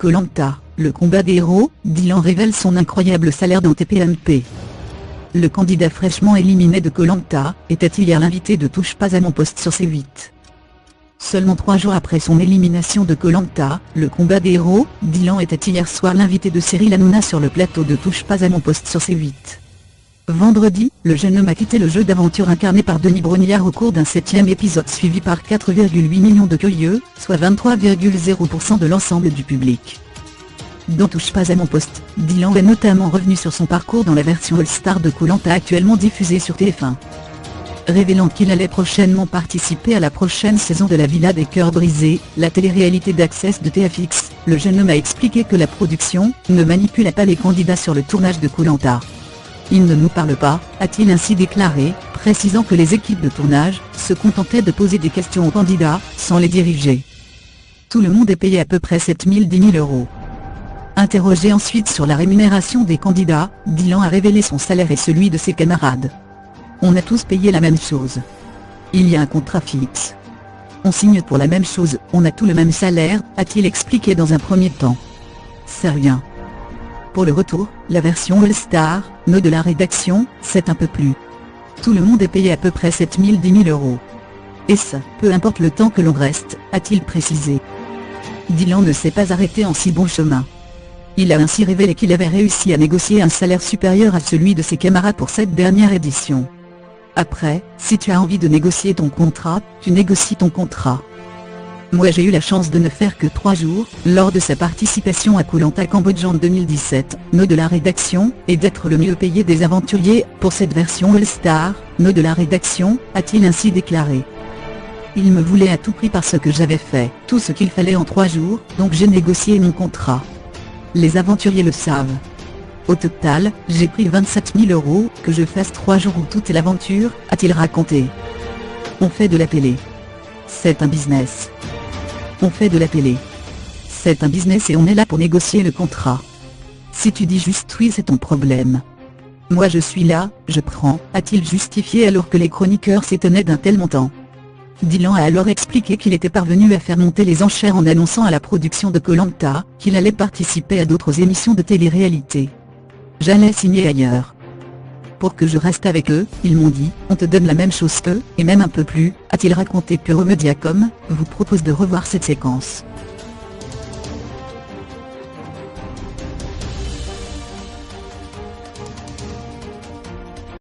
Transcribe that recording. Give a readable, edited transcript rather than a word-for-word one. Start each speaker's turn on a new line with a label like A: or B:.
A: Koh-Lanta, le combat des héros, Dylan révèle son incroyable salaire dans TPMP. Le candidat fraîchement éliminé de Koh-Lanta était hier l'invité de Touche pas à mon poste sur C8. Seulement 3 jours après son élimination de Koh-Lanta, le combat des héros, Dylan était hier soir l'invité de Cyril Hanouna sur le plateau de Touche pas à mon poste sur C8. Vendredi, le jeune homme a quitté le jeu d'aventure incarné par Denis Brognard au cours d'un 7e épisode suivi par 4,8 millions de curieux, soit 23,0% de l'ensemble du public. Dans Touche pas à mon poste, Dylan est notamment revenu sur son parcours dans la version All-Star de Koh-Lanta actuellement diffusée sur TF1. Révélant qu'il allait prochainement participer à la prochaine saison de La Villa des Cœurs Brisés, la télé-réalité d'Access de TFX, le jeune homme a expliqué que la production ne manipulait pas les candidats sur le tournage de Koh-Lanta. Il ne nous parle pas, a-t-il ainsi déclaré, précisant que les équipes de tournage se contentaient de poser des questions aux candidats, sans les diriger. Tout le monde est payé à peu près 7 000-10 000 euros. Interrogé ensuite sur la rémunération des candidats, Dylan a révélé son salaire et celui de ses camarades. On a tous payé la même chose. Il y a un contrat fixe. On signe pour la même chose, on a tout le même salaire, a-t-il expliqué dans un premier temps. C'est rien. Pour le retour, la version All-Star, nous de la rédaction, c'est un peu plus. Tout le monde est payé à peu près 7 000-10 000 euros. Et ça, peu importe le temps que l'on reste, a-t-il précisé. Dylan ne s'est pas arrêté en si bon chemin. Il a ainsi révélé qu'il avait réussi à négocier un salaire supérieur à celui de ses camarades pour cette dernière édition. Après, si tu as envie de négocier ton contrat, tu négocies ton contrat. Moi j'ai eu la chance de ne faire que 3 jours, lors de sa participation à Koh-Lanta Cambodge en 2017, nous de la rédaction, et d'être le mieux payé des aventuriers, pour cette version All-Star, nous de la rédaction, a-t-il ainsi déclaré. Il me voulait à tout prix parce que j'avais fait tout ce qu'il fallait en 3 jours, donc j'ai négocié mon contrat. Les aventuriers le savent. Au total, j'ai pris 27 000 euros, que je fasse 3 jours ou toute l'aventure, a-t-il raconté. On fait de la télé. C'est un business. On fait de la télé. C'est un business et on est là pour négocier le contrat. Si tu dis juste oui c'est ton problème. Moi je suis là, je prends, a-t-il justifié alors que les chroniqueurs s'étonnaient d'un tel montant. Dylan a alors expliqué qu'il était parvenu à faire monter les enchères en annonçant à la production de Koh-Lanta qu'il allait participer à d'autres émissions de télé-réalité. J'allais signer ailleurs. Pour que je reste avec eux, ils m'ont dit, on te donne la même chose qu'eux, et même un peu plus, a-t-il raconté. Pure Mediacom vous propose de revoir cette séquence.